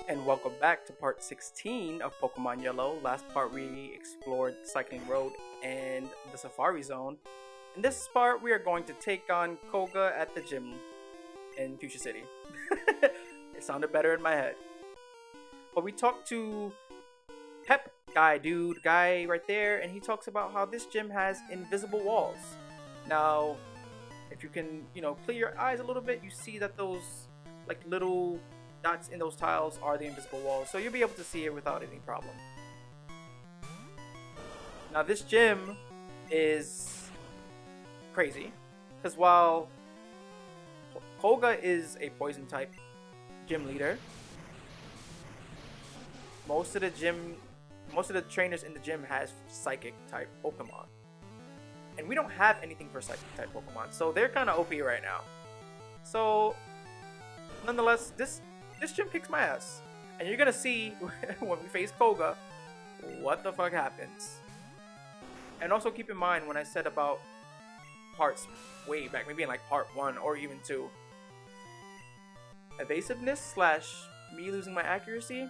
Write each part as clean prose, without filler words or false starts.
And welcome back to part 16 of Pokemon Yellow. Last part we explored Cycling Road and the Safari Zone. In this part we are going to take on Koga at the gym in Fuchsia City. It sounded better in my head. But we talked to Pep guy right there, and he talks about how this gym has invisible walls. Now, if you can, clear your eyes a little bit, you see that those like little dots in those tiles are the invisible walls, so you'll be able to see it without any problem. Now this gym is crazy because while Koga is a poison type gym leader, most of the trainers in the gym has psychic type Pokemon, and we don't have anything for psychic type Pokemon, so they're kind of OP right now. So nonetheless, this gym kicks my ass. And you're gonna see when we face Koga what the fuck happens. And also keep in mind when I said about parts way back, maybe in like part 1 or even 2, evasiveness slash me losing my accuracy,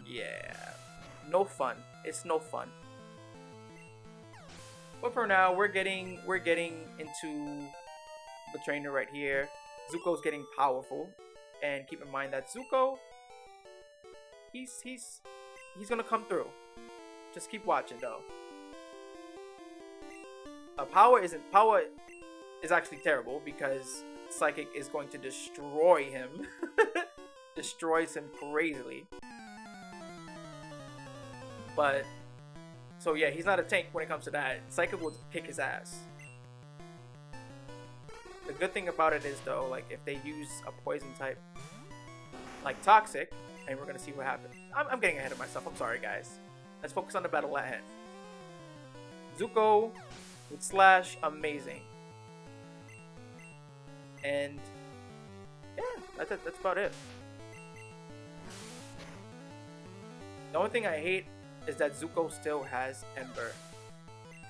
yeah, no fun. It's no fun. But for now, we're getting into the trainer right here. Zuko's getting powerful. And keep in mind that Zuko, he's gonna come through. Just keep watching though. Power is actually terrible because Psychic is going to destroy him. Destroys him crazily. But so yeah, he's not a tank when it comes to that. Psychic will kick his ass. The good thing about it is though, like if they use a poison type like Toxic, and we're gonna see what happens. I'm getting ahead of myself. I'm sorry, guys. Let's focus on the battle at hand. Zuko with Slash, amazing. And yeah, that's it. That's about it. The only thing I hate is that Zuko still has Ember,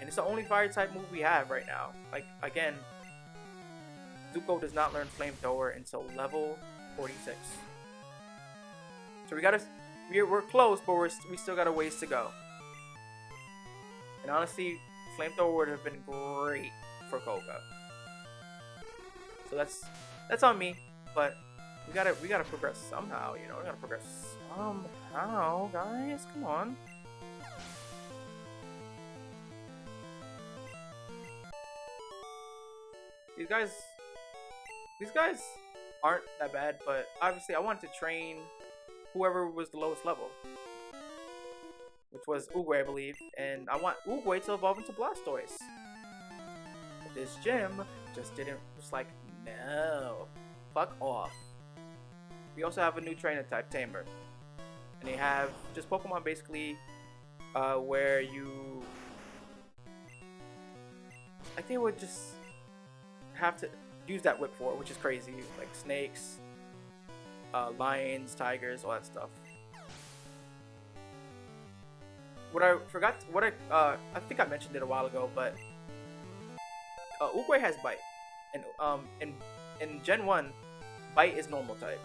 and it's the only fire type move we have right now. Like again, Zuko does not learn Flamethrower until level 46. So we're close, but we still got a ways to go. And honestly, Flamethrower would have been great for Koga. So that's on me, but we gotta progress somehow, we gotta progress somehow, guys. Come on. These guys aren't that bad, but obviously I wanted to train whoever was the lowest level, which was Oogway, I believe, and I want Oogway to evolve into Blastoise. But this gym just like, no, fuck off. We also have a new trainer type, Tamer, and they have just Pokemon basically where you, I think, would just have to use that whip for, which is crazy, like snakes, lions, tigers, all that stuff. I think I mentioned it a while ago, but Oogway has Bite, and in Gen 1, Bite is normal type.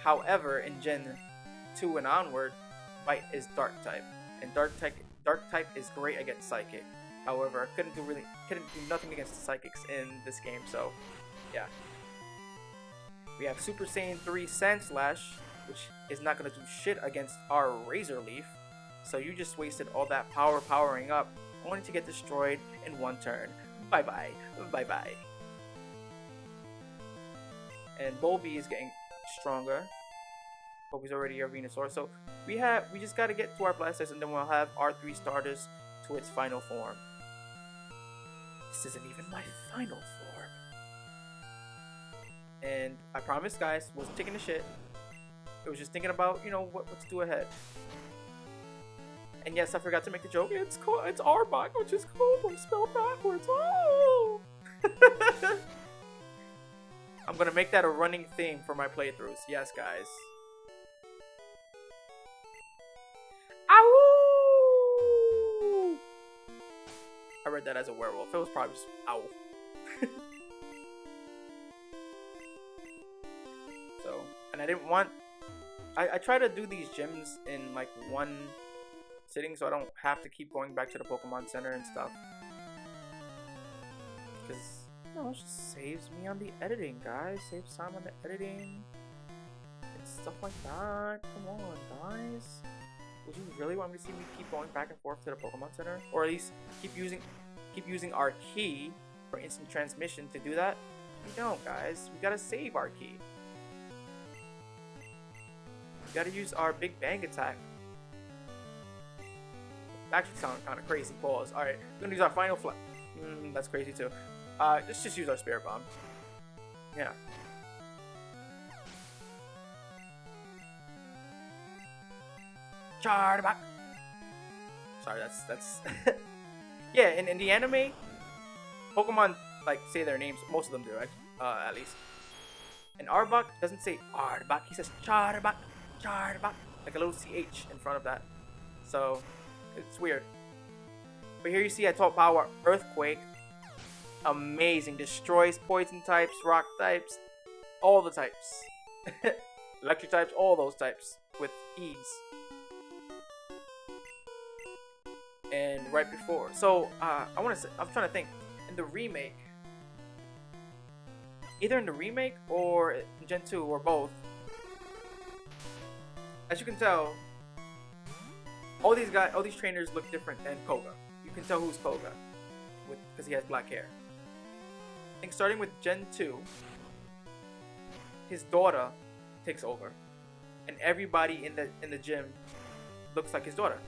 However, in Gen 2 and onward, Bite is Dark type, and Dark type is great against Psychic. However, I couldn't do nothing against the Psychics in this game, so yeah. We have Super Saiyan 3 Sandslash, which is not going to do shit against our Razor Leaf. So you just wasted all that power powering up, only to get destroyed in one turn. Bye-bye. Bye-bye. And Volby is getting stronger. Volby's already a Venusaur. So we just got to get to our Blastoise, and then we'll have our 3 starters to its final form. This isn't even my final form. And I promise, guys, wasn't taking a shit. It was just thinking about, what to do ahead. And yes, I forgot to make the joke. It's Arbok, which is Cobra spelled backwards. Oh! I'm gonna make that a running theme for my playthroughs. Yes, guys. Ow! I read that as a werewolf. It was probably just ow. So, and I didn't want I try to do these gyms in like one sitting, so I don't have to keep going back to the Pokemon Center and stuff. Because it just saves me on the editing, guys. Saves time on the editing and stuff like that. Come on, guys. Would you really want me to see me keep going back and forth to the Pokemon Center, or at least keep using our key for instant transmission to do that? We don't, guys. We gotta save our key. We gotta use our Big Bang attack. Actually, sound kind of crazy. Pause. All right, we're gonna use our final flip. That's crazy too. Let's just use our Spirit Bomb. Yeah. Chargeback. Sorry, that's. Yeah, in the anime, Pokemon like say their names. Most of them do, right? At least. And Arbok doesn't say Arbok. He says Chargeback, Chargeback, like a little CH in front of that. So it's weird. But here you see at top power, Earthquake. Amazing. Destroys poison types, rock types, all the types. Electric types, all those types with ease. And right before, so I'm trying to think, in the remake, either in the remake or in Gen 2 or both, as you can tell, all these trainers look different than Koga. You can tell who's Koga because he has black hair. I think starting with Gen 2, his daughter takes over, and everybody in the gym looks like his daughter,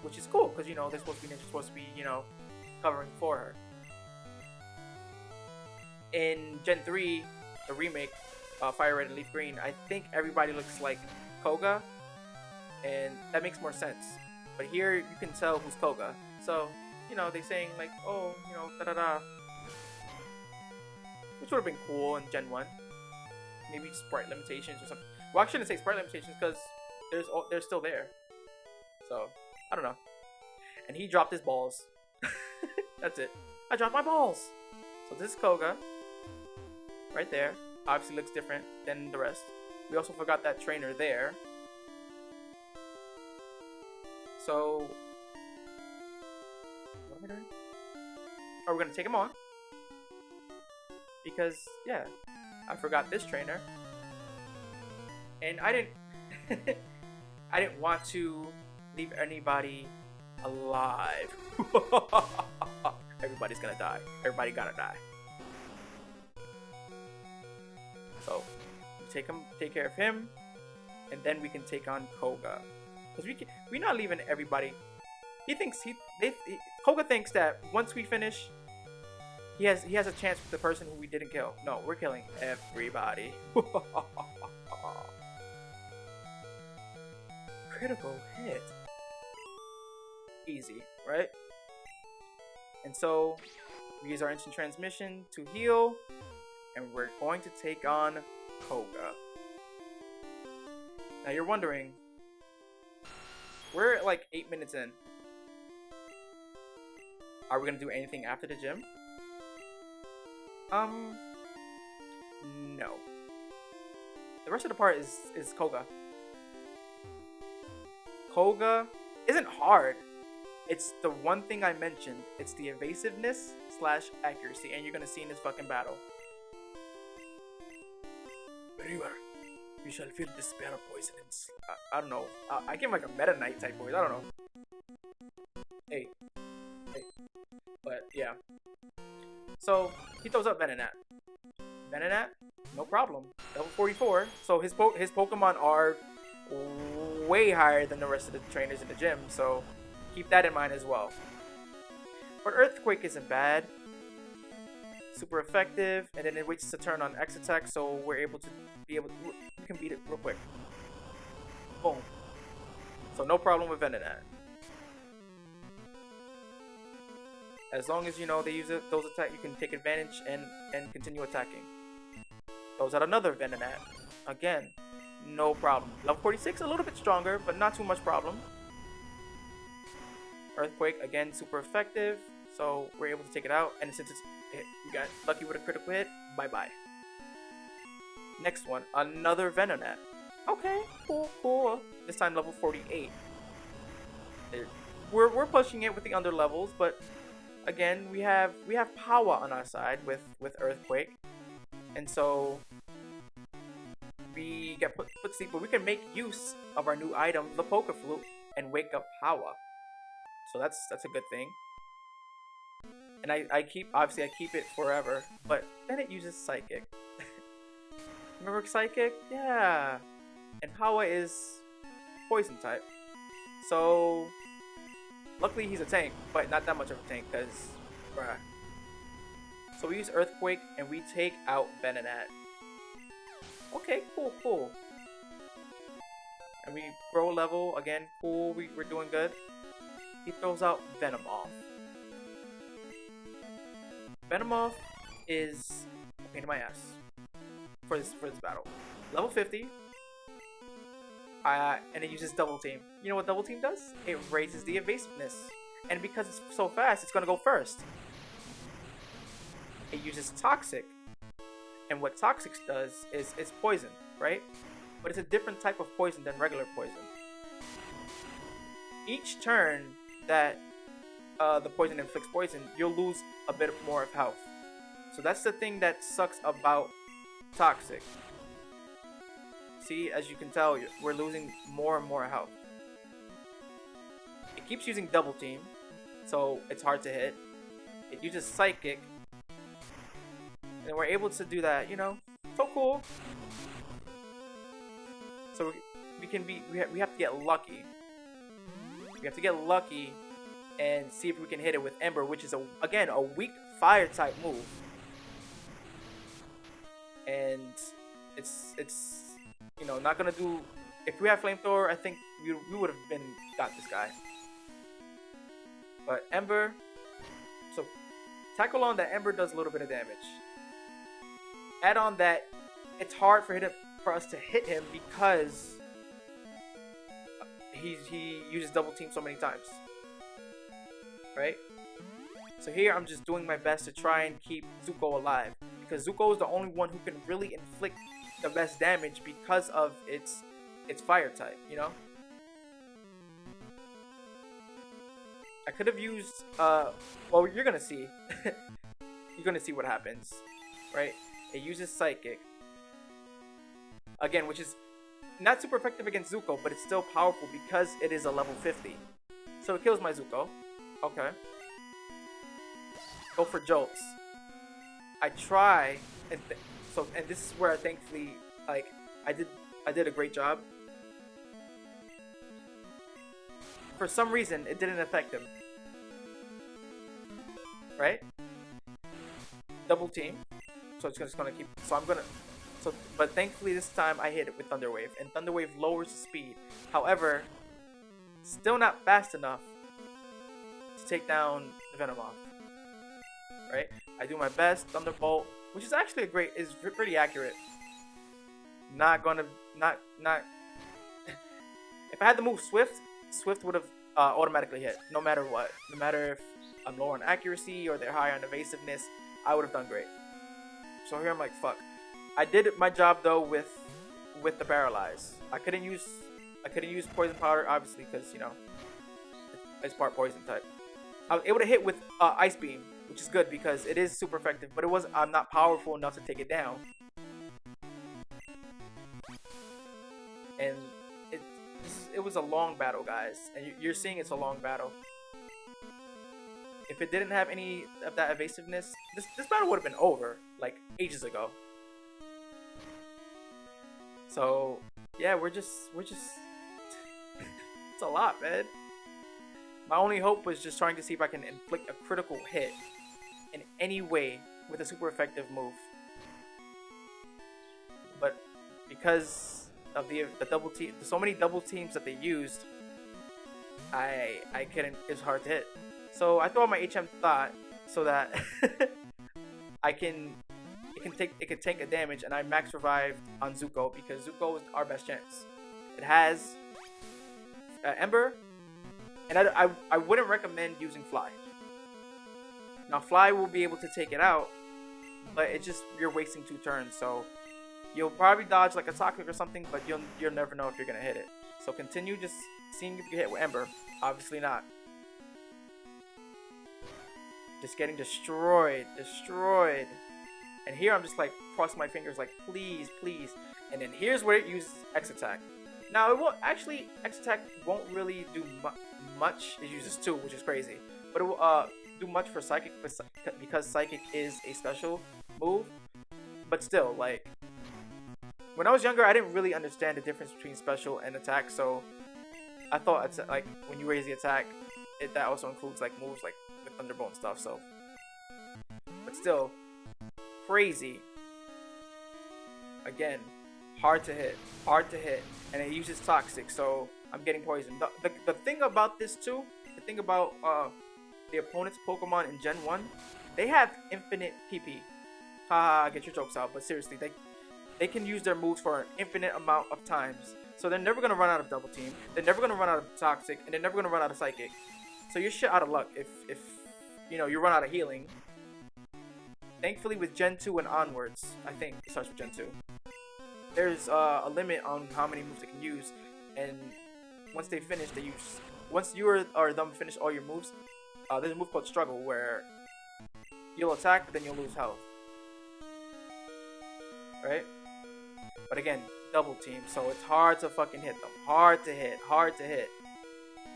which is cool because they're supposed to be covering for her. In Gen 3, the remake, Fire Red and Leaf Green, I think everybody looks like Koga, and that makes more sense. But here you can tell who's Koga. So, they're saying like, oh, da-da-da. Which would have been cool in Gen 1. Maybe sprite limitations or something. Well, I shouldn't say sprite limitations because they're still there. So, I don't know. And he dropped his balls. That's it. I dropped my balls. So this is Koga. Right there. Obviously looks different than the rest. We also forgot that trainer there. So, what am I doing? Oh, we're gonna take him on. Because, yeah, I forgot this trainer. And I didn't I didn't want to leave anybody alive. Everybody's gonna die. Everybody gotta die. So take care of him, and then we can take on Koga. Because we're not leaving everybody. Koga thinks that once we finish, he has a chance with the person who we didn't kill. No, we're killing everybody. Critical hit. Easy, right? And so we use our instant transmission to heal, and we're going to take on Koga. Now you're wondering, we're like 8 minutes in. Are we gonna do anything after the gym? No. The rest of the part is Koga. Koga isn't hard. It's the one thing I mentioned. It's the evasiveness / accuracy, and you're gonna see in this fucking battle. Where you are, you shall feel despair poison. I don't know. I give him like a Meta Knight type voice. I don't know. Hey. But yeah. So he throws up Venonat. Venonat, no problem. Level 44. So his Pokemon are way higher than the rest of the trainers in the gym. So keep that in mind as well. But Earthquake isn't bad. Super effective, and then it waits to turn on X attack, so we can beat it real quick. Boom. So no problem with Venonat. As long as they use those attacks, you can take advantage and continue attacking. Throws out another Venonat. Again, no problem. Level 46, a little bit stronger, but not too much problem. Earthquake, again, super effective, so we're able to take it out. And since we got lucky with a critical hit, bye-bye. Next one, another Venonat. Okay, cool, cool. This time level 48. There- we're pushing it with the under levels, but again, we have power on our side with Earthquake, and so we get put to sleep, but we can make use of our new item, the Poke Flute, and wake up power. So that's a good thing. And I keep obviously I keep it forever, but then it uses Psychic. Remember Psychic? Yeah. And Power is Poison type. So luckily he's a tank, but not that much of a tank, cause bruh. So we use Earthquake and we take out Venonat. Okay, cool, cool. And we grow level again, cool. We're doing good. He throws out Venomoth. Venomoth is a pain in my ass for this battle. Level 50. And it uses Double Team. You know what Double Team does? It raises the evasiveness. And because it's so fast, it's gonna go first. It uses Toxic. And what Toxic does is it's poison, right? But it's a different type of poison than regular poison. Each turn that the poison inflicts poison, you'll lose a bit more of health. So that's the thing that sucks about Toxic. See, as you can tell, we're losing more and more health. It keeps using Double Team, so it's hard to hit. It uses Psychic, and we're able to do that, you know? So cool. So we have to get lucky. We have to get lucky and see if we can hit it with Ember, which is again a weak fire type move. And it's you know not gonna do. If we had Flamethrower, I think we would have got this guy. But Ember, so tackle on that Ember does a little bit of damage. Add on that it's hard for us to hit him because he uses Double Team so many times. Right? So here I'm just doing my best to try and keep Zuko alive, because Zuko is the only one who can really inflict the best damage because of its fire type, you know? I could have used well, you're gonna see. You're gonna see what happens, right? It uses Psychic again, which is not super effective against Zuko, but it's still powerful because it is a level 50. So it kills my Zuko. Okay. Go for Jolts. I try, and this is where thankfully, like, I did a great job. For some reason, it didn't affect him. Right? Double Team. So it's just gonna keep. So I'm gonna. So, but thankfully this time I hit it with Thunder Wave, and Thunder Wave lowers the speed. However, still not fast enough to take down the Venomoth. Right? I do my best. Thunderbolt, which is actually is pretty accurate. Not. If I had to move Swift would have automatically hit, no matter what. No matter if I'm low on accuracy or they're high on evasiveness, I would have done great. So here I'm like, fuck. I did my job though with the Paralyze. I couldn't use Poison Powder obviously because you know it's part Poison type. I was able to hit with Ice Beam, which is good because it is super effective, but I'm not powerful enough to take it down. And it was a long battle, guys, and you're seeing it's a long battle. If it didn't have any of that evasiveness, this battle would have been over like ages ago. So yeah, we're just it's a lot, man. My only hope was just trying to see if I can inflict a critical hit in any way with a super effective move. But because of the double team, so many double teams that they used, I couldn't. It's hard to hit. So I throw out my HM Thought so that it can tank a damage, and I max revive on Zuko because Zuko is our best chance. It has Ember, and I wouldn't recommend using Fly. Now Fly will be able to take it out, but it's just you're wasting 2 turns. So You'll probably dodge like a toxic or something, but you'll never know if you're gonna hit it. So continue just seeing if you hit with Ember. Obviously not. Just getting destroyed, destroyed. And here I'm just like crossing my fingers like please, please. And then here's where it uses X attack. Now it won't actually X attack won't really do much. It uses 2, which is crazy. But it will do much for Psychic because Psychic is a special move. But still, like when I was younger, I didn't really understand the difference between special and attack. So I thought it's like when you raise the attack, that also includes like moves like the Thunderbolt and stuff. So, but still, crazy. Again, hard to hit, and it uses toxic. So I'm getting poisoned. The thing about this too, the thing about the opponent's Pokemon in Gen 1, they have infinite PP. Haha, get your jokes out. But seriously, they can use their moves for an infinite amount of times. So they're never gonna run out of Double Team. They're never gonna run out of Toxic, and they're never gonna run out of Psychic. So you're shit out of luck if you know you run out of healing. Thankfully, with Gen 2 and onwards, I think it starts with Gen 2. There's a limit on how many moves they can use, and once they finish, once you or them finish all your moves, there's a move called Struggle where you'll attack, but then you'll lose health. Right? But again, Double Team, so it's hard to fucking hit them. Hard to hit.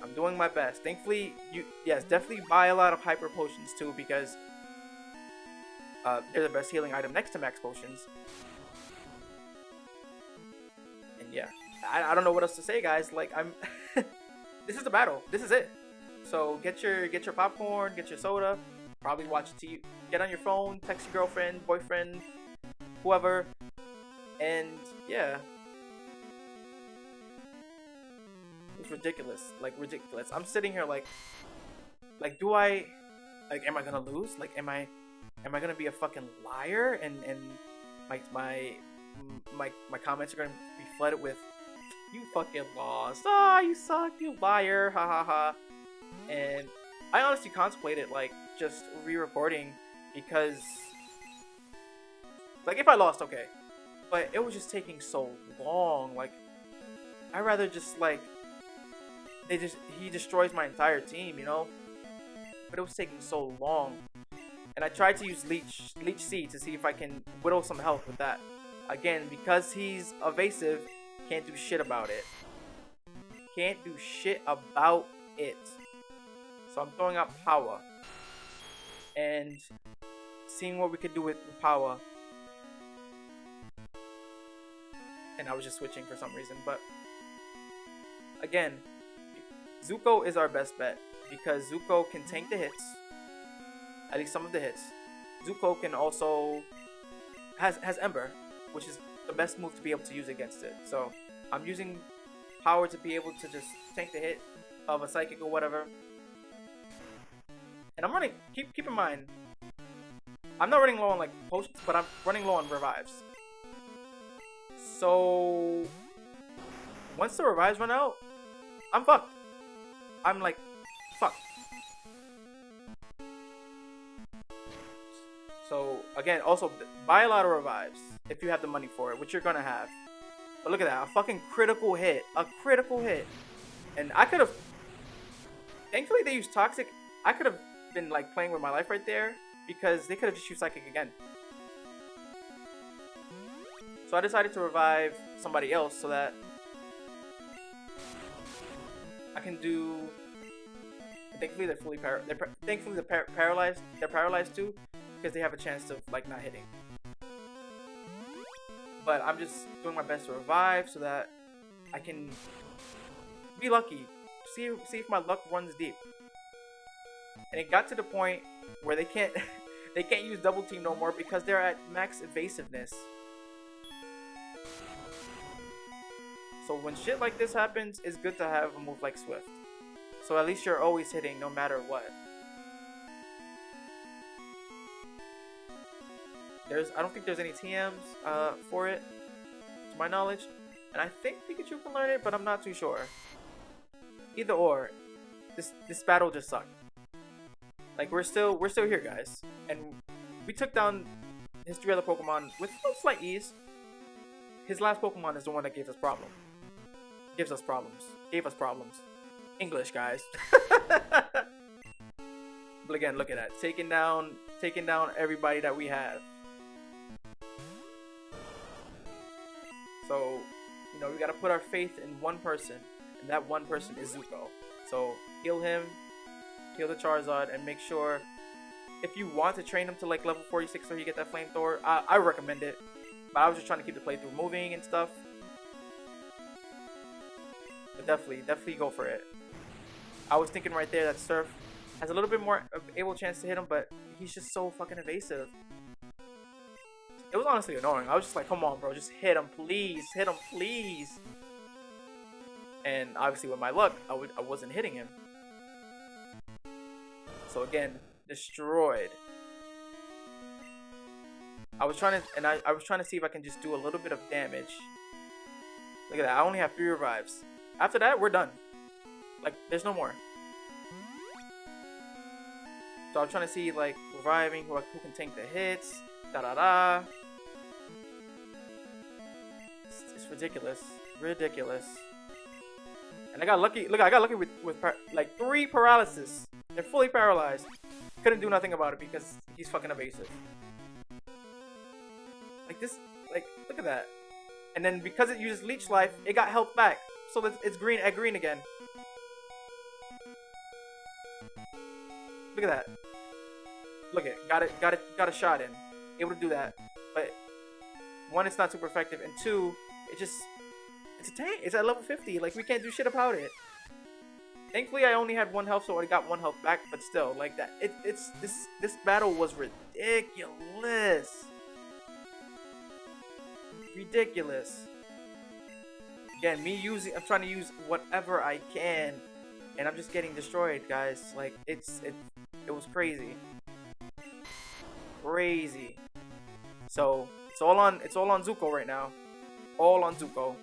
I'm doing my best. Thankfully, yes, definitely buy a lot of Hyper Potions too because they're the best healing item next to Max Potions. And yeah, I don't know what else to say, guys. Like this is the battle. This is it. So get your popcorn, get your soda, probably watch TV, get on your phone, text your girlfriend, boyfriend, whoever, and yeah. It's ridiculous, like ridiculous. I'm sitting here like do I, like, am I gonna lose? Like, am I gonna be a fucking liar? And my comments are gonna be flooded with, you fucking lost. Ah, you suck, you liar, ha ha ha. And I honestly contemplated like just re-recording because, like, if I lost, okay, but it was just taking so long. Like, I'd rather just like he destroys my entire team, you know. But it was taking so long, and I tried to use Leech Seed to see if I can whittle some health with that. Again, because he's evasive, can't do shit about it. Can't do shit about it. So I'm throwing out Power and seeing what we could do with Power. And I was just switching for some reason, but again, Zuko is our best bet because Zuko can tank the hits, at least some of the hits. Zuko can also has Ember, which is the best move to be able to use against it. So I'm using Power to be able to just tank the hit of a Psychic or whatever. And I'm running. Keep in mind, I'm not running low on like potions, but I'm running low on revives. So once the revives run out, I'm fucked. I'm like fucked. So again, also buy a lot of revives if you have the money for it, which you're gonna have. But look at that, a fucking critical hit, and I could have. Thankfully, they used Toxic. I could have been like playing with my life right there because they could have just used Psychic again. So I decided to revive somebody else so that I can do. Thankfully, they're fully thankfully they're paralyzed. They're paralyzed too because they have a chance of like not hitting. But I'm just doing my best to revive so that I can be lucky. See if my luck runs deep. And it got to the point where they can't use Double Team no more because they're at max evasiveness. So when shit like this happens, it's good to have a move like Swift. So at least you're always hitting no matter what. I don't think there's any TMs for it, to my knowledge. And I think Pikachu can learn it, but I'm not too sure. Either or, this battle just sucked. Like we're still here, guys, and we took down History of the Pokemon with slight ease. his last Pokemon is the one that gave us problem. Gives us problems. Gave us problems. English, guys. But again, look at that. Taking down everybody that we have. So, you know, we gotta put our faith in one person, and that one person is Zuko. So heal him, heal the Charizard, and make sure if you want to train him to like level 46 so you get that flamethrower, I recommend it. But I was just trying to keep the playthrough moving and stuff. But definitely go for it. I was thinking right there that Surf has a little bit more able chance to hit him, but he's just so fucking evasive. It was honestly annoying. I was just like, come on, bro, just hit him, please. Hit him, please. And obviously with my luck, I wasn't hitting him. So again, destroyed. I was trying to see if I can just do a little bit of damage. Look at that. I only have 3 revives. After that, we're done. Like, there's no more. So I'm trying to see, like, reviving, who can tank the hits. Da-da-da. It's ridiculous. Ridiculous. And I got lucky. Look, I got lucky with like 3 paralysis. They're fully paralyzed. Couldn't do nothing about it because he's fucking evasive. Like this, like, look at that. And then because it uses leech life, it got health back. So it's green at green again. Look at that. Look at it. Got a shot in. Able to do that. But 1, it's not super effective, and 2, it's a tank. It's at level 50. Like, we can't do shit about it. Thankfully, I only had 1 health, so I got 1 health back. But still, like that, this battle was ridiculous. Ridiculous. Again, I'm trying to use whatever I can, and I'm just getting destroyed, guys. Like, it was crazy. Crazy. So it's all on Zuko right now. All on Zuko.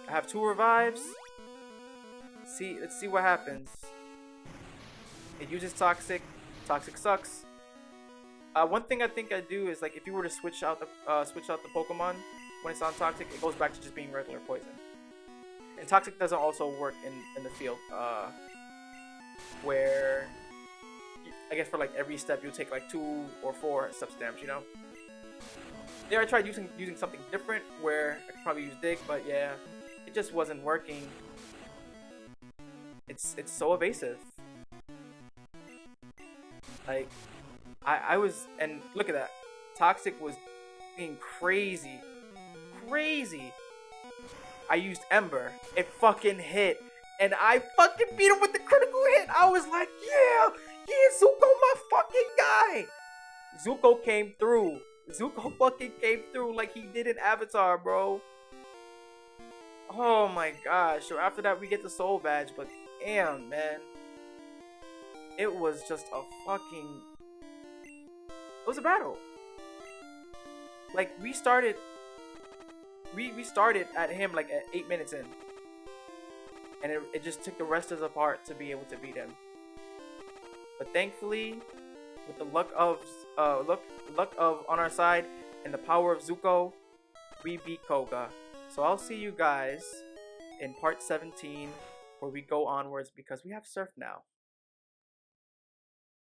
I have 2 revives. Let's see what happens. It uses toxic. Toxic sucks. One thing I think I do is, like, if you were to switch out the Pokemon when it's on toxic, it goes back to just being regular poison. And toxic doesn't also work in the field, where I guess for like every step you take like 2 or 4 steps damage, you know. There I tried using something different where I could probably use dig, but yeah, it just wasn't working. It's so evasive. Like, I was, and look at that. Toxic was being crazy. Crazy. I used Ember. It fucking hit. And I fucking beat him with the critical hit. I was like, yeah, Zuko, my fucking guy. Zuko came through. Zuko fucking came through like he did in Avatar, bro. Oh my gosh. So after that, we get the soul badge, but damn, man. It was just a fucking... It was a battle. Like, we started at him like at 8 minutes in. And it just took the rest of the part to be able to beat him. But thankfully, with the luck of on our side and the power of Zuko, we beat Koga. So I'll see you guys in part 17 where we go onwards because we have Surf now.